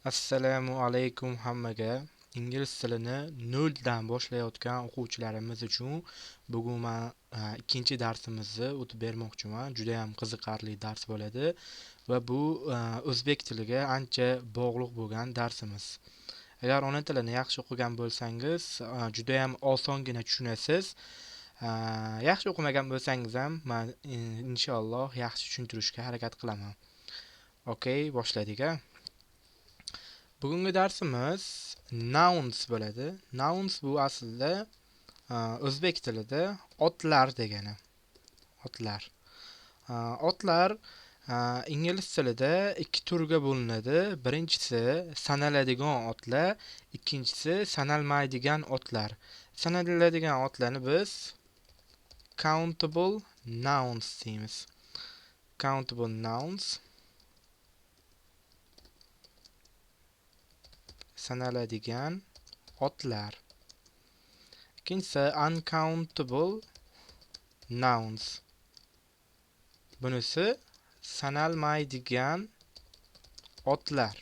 Assalomu alaykum hammaga. Ingliz tilini noldan boshlayotgan o'quvchilarimiz uchun bugun men ikkinchi darsimizni o'tib bermoqchiman. Juda ham qiziqarli dars bo'ladi va bu o'zbek tiliga ancha bog'liq bo'lgan darsimiz. Agar ona tilini yaxshi o'qigan bo'lsangiz, juda ham osongina tushunasiz. Yaxshi o'qimagan bo'lsangiz ham men inshaalloh yaxshi tushuntirishga harakat qilaman. Okay, boshladik-a. Bugungi darsimiz nouns bo'ladi. Nouns bu aslida o'zbek tilida otlar degani. Otlar. Otlar ingliz tilida ikki turga bo'linadi. Birinchisi sanaladigan otlar, ikkinchisi sanalmaydigan otlar. Sanaladigan otlarni biz countable nouns deymiz. Countable nouns sanaladigan otlar. İkincisi uncountable nouns. Bunisi sanalmaydigan otlar.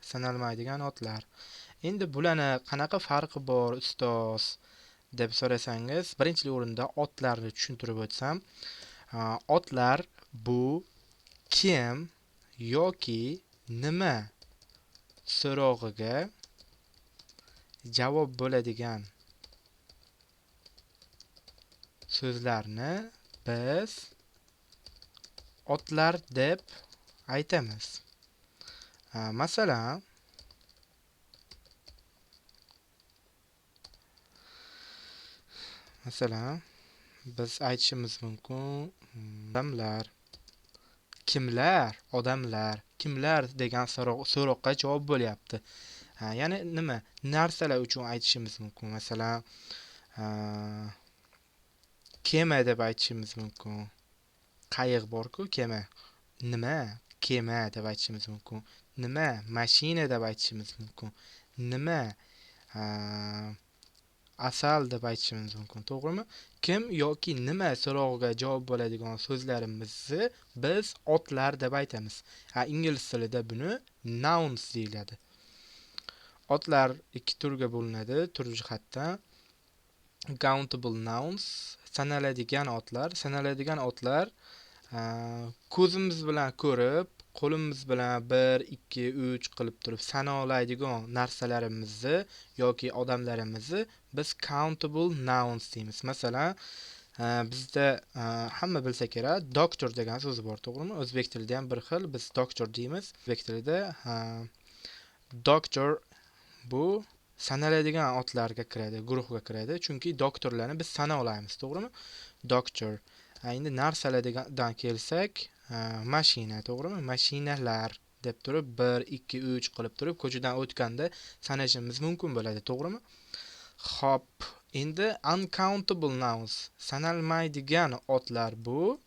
Sanalmaydigan otlar. Endi bularni qanaqa farqi bor ustoz deb so'rasangiz, birinchi o'rinda otlarni tushuntirib o'tsam, otlar bu kim yoki nima so'rog'iga javob bo'ladigan so'zlarni biz otlar deb aytamiz. Masalan, biz aytishimiz mumkin odamlar, kimlar, odamlar, kimlar degan so'roqqa javob bo'lyapti. Ya'ni nima? Narsalar uchun aytishimiz mumkin. Masalan, kema deb aytishimiz mumkin. Qayiq bor-ku, kema. Nima? Kema deb aytishimiz mumkin. Nima? Mashina deb aytishimiz mumkin. Nima? Asal deb aytishimiz mumkin. To'g'rimi? Kim yoki nima so'rog'iga javob bo'ladigan so'zlarimizni biz otlar deb aytamiz. Ingliz tilida buni nouns deyiladi. Otlar ikki turga bo'linadi, tur jihatdan. Countable nouns, sanaladigan otlar. Sanaladigan otlar ko'zimiz bilan ko'rib, qo'limiz bilan 1, 2, 3 qilib turib sana oladigan narsalarimizni yoki odamlarimizni biz countable nouns deymiz. Masalan, bizda hamma bilsa kerak, doktor degan so'z bor, to'g'rimi? O'zbek tilida ham bir xil, biz doktor deymiz. O'zbek tilida doktor bu sanaladigan otlarga kiradi, guruhga kiradi. Chunki doktorlarni biz sana olamiz, to'g'rimi? Doktor. Endi narsalardan kelsak, mashina, to'g'rimi? Mashinalar deb turib 1, 2, 3 qilib turib ko'chadan o'tganda sanashimiz mumkin bo'ladi, to'g'rimi? Xo'p, endi uncountable nouns, sanalmaydigan otlar bu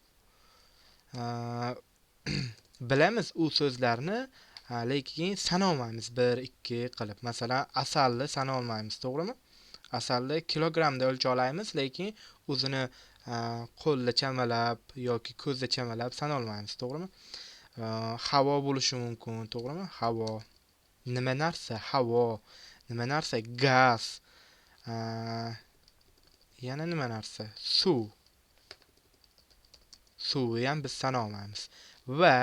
bilamiz u so'zlarni, lekin sanolmaymiz 1, 2 qilib. Masalan, asalni sanolmaymiz, to'g'rimi? Asalni kilogramda o'lcha olamiz, lekin o'zini qo'lda chamalab yoki ko'zda chamalab sanolmaymiz, to'g'rimi? Havo bo'lishi mumkin, to'g'rimi? Havo. Nima narsa? Havo. Nima narsa? Gaz. Yana nima narsa? Suv. Suvni ham biz sanolmaymiz. Va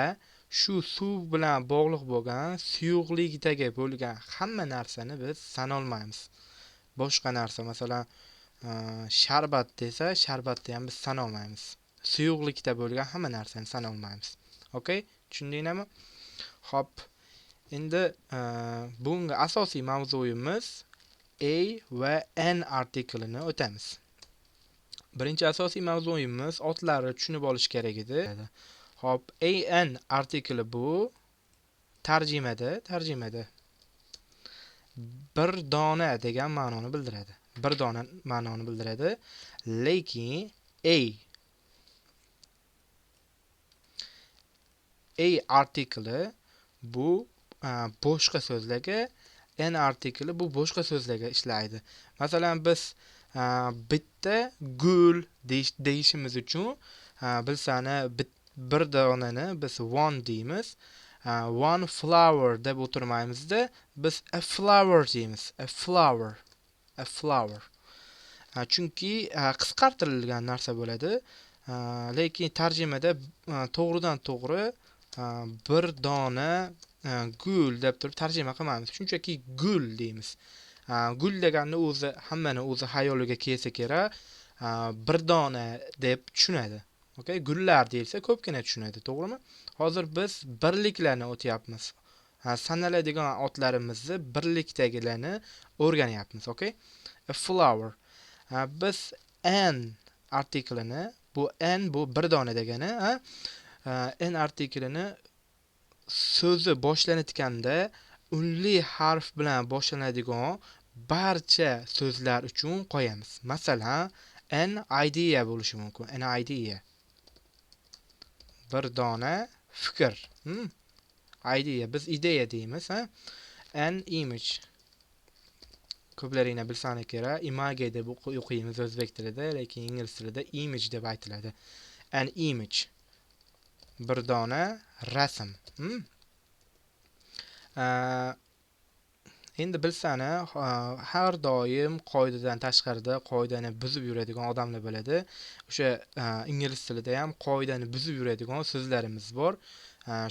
shu suv bilan bog'liq bo'lgan, suyuqlikdagi bo'lgan hamma narsani biz sanolmaymiz. Boshqa narsa, masalan, sharbat desa, sharbatni ham biz sanolmaymiz. Suyuqlikda bo'lgan hamma narsani sanolmaymiz. Okay? Tushundingizmi? Xo'p. Endi bugungi asosiy mavzuyimiz a va n artiklini o'tamiz. Birinchi asosiy mavzuyimiz otlarni tushunib olish kerak edi. Xo'p, an artikli bu tarjimada bir dona degan ma'noni bildiradi. Bir dona ma'noni bildiradi, lekin a artikli bu boshqa so'zlarga, n artikli bu boshqa so'zlarga ishlaydi. Masalan, biz bitta gul deyishimiz uchun bilsani bir donani biz one deymiz. one flower deb o'tirmaymizda, biz a flower deymiz. A flower. Chunki qisqartirilgan narsa bo'ladi. Lekin tarjimada to'g'ridan to'g'ri bir dona gul deb turib tarjima qilmaymiz. Shunchaki gul deymiz. Gul deganni o'zi hammani o'zi xayoliga kelsa kerak, bir dona deb tushunadi. Okay? Gullar deyilsa ko'pgina tushunadi, to'g'rimi? Hozir biz birliklarni o'tyapmiz. Sanaladigan otlarimizni birlikdagilarni o'rganyapmiz, okay? A flower. Biz an artiklini, bu an bu bir dona degani, an artiklini so'zi boshlanayotganda unli harf bilan boshlanadigan barcha so'zlar uchun qo'yamiz. Masalan, an idea bo'lishi mumkin. An idea. Bir dona fikr. Idea. Biz ideya deymiz. An image. Ko'plaringlar bilsani kerak. Image deb o'qiymiz o'zbek tilida, lekin ingliz tilida image deb aytiladi. An image. Bir dona rasm. Endi bilsani, har doim qoidadan tashqarida qoidani buzib yuradigan odamlar bo'ladi. O'sha ingliz tilida ham qoidani buzib yuradigan so'zlarimiz bor.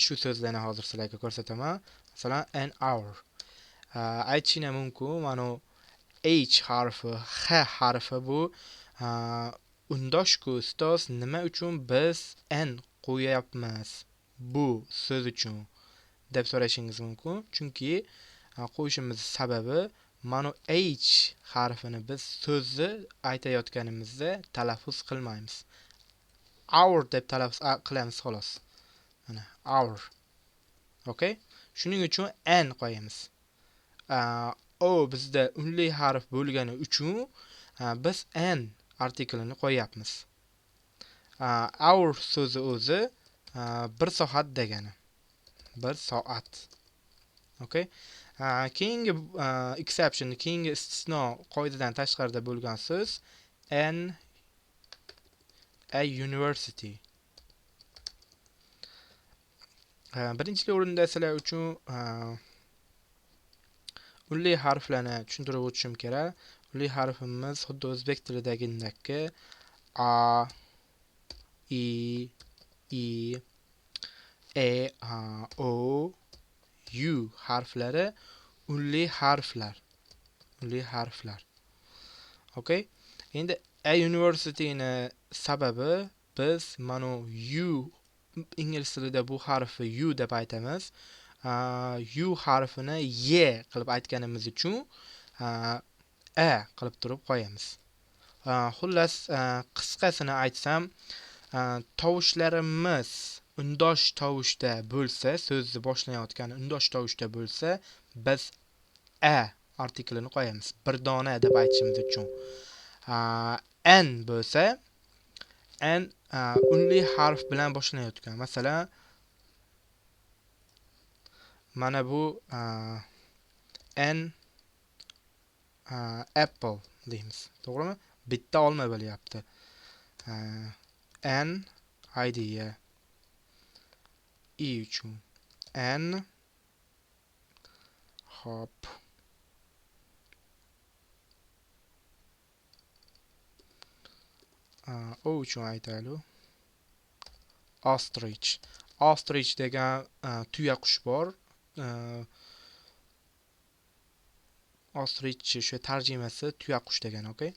Shu so'zlarni hozir sizlarga ko'rsataman. Masalan, an hour. Aytishinglar mumkin, mana H harfi, H harfi bu undosh-ku ustoz, nima uchun biz an qo'yapmiz bu so'z uchun deb so'rashingiz mumkin. Chunki qo'yishimiz sababi mana H harfini biz so'zni aytayotganimizda talaffuz qilmaymiz. Hour deb talaffuz qilamiz xolos. Mana hour. Okay? Shuning uchun an qo'yamiz. O bizda unli harf bo'lgani uchun biz an artiklini qo'yapmiz. Hour so'zi o'zi bir soat degani. Bir soat. Okay? Keyingi exception, keyingi istisno, qoidadan tashqarida bo'lgan so'z a university. Birinchi o'rinda sizlar uchun unli harflarni tushuntirib o'tishim kerak. Unli harfimiz xuddi o'zbek tilidagidek a, i, e, o, u harflari unli harflar. Unli harflar. Okay? Endi a university'ni sababi biz mana u ingliz tilida bu harfi u deb aytamiz. U harfini ye qilib aytganimiz uchun a qilib turib qo'yamiz. Xullas, qisqasini aytsam, tovushlarimiz undosh tovushda bo'lsa, so'zni boshlayotgan undosh tovushda bo'lsa, biz a artiklini qo'yamiz. Bir dona deb aytishimiz uchun. An bo'lsa, an unli harf bilan boshlanayotgan. Masalan, mana bu an apple deymiz. To'g'rimi? Bitta olma bo'lyapti. An idea. I uchun. An hop. O uchun aytaylik. Ostrich. Ostrich degan tuya qush bor. Ostrich shu tarjimasi tuya qush degan, okay?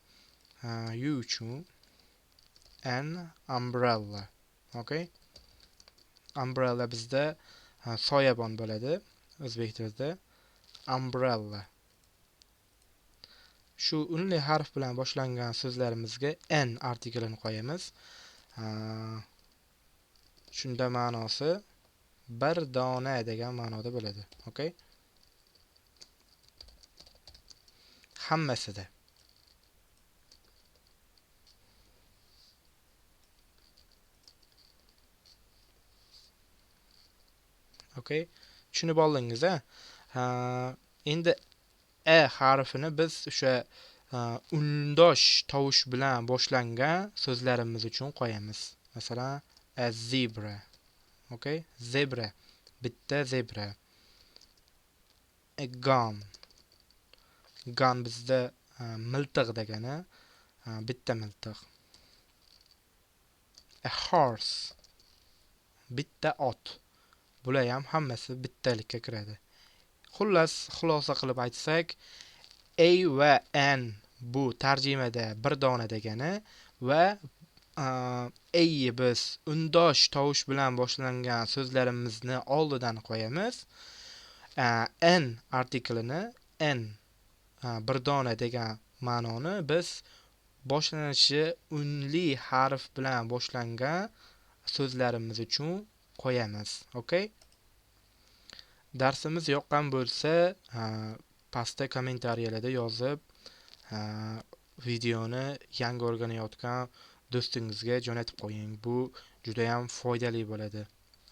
U uchun an umbrella, okay? Umbrella bizda soyabon bo'ladi o'zbek tilida. Umbrella. Shu unli harf bilan boshlangan so'zlarimizga an artiklini qo'yamiz. Shunda ma'nosi bir dona degan ma'noda bo'ladi, okay? Hammasida. Okay? Tushunib oldingiz, endi a harfini biz o'sha undosh tovush bilan boshlangan so'zlarimiz uchun qo'yamiz. Masalan, a zebra. Okay? Zebra. bitta zebra. A gun. Gun bizda miltiq degani, bitta miltiq. A horse. Bitta ot. Bular ham hammasi bittalikka kiradi. Xullas, xulosa qilib aytsak, a va n bu tarjimada bir dona degani va a biz undosh tovush bilan boshlangan so'zlarimizni oldidan qo'yamiz. N artiklini n bir dona degan ma'noni biz boshlanishi unli harf bilan boshlangan so'zlarimiz uchun qo'yamiz. Okay? Darsimiz yoqqan bo'lsa, pastda kommentariyalarda yozib, videoni yangi o'rganayotgan do'stingizga jo'natib qo'ying. Bu juda ham foydali bo'ladi.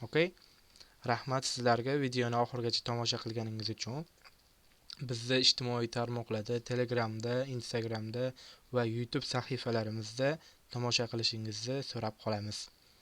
Okay? Rahmat sizlarga videoni oxirigacha tomosha qilganingiz uchun. Bizni ijtimoiy tarmoqlarda, Telegramda, Instagramda va YouTube sahifalarimizda tomosha qilishingizni so'rab qolamiz.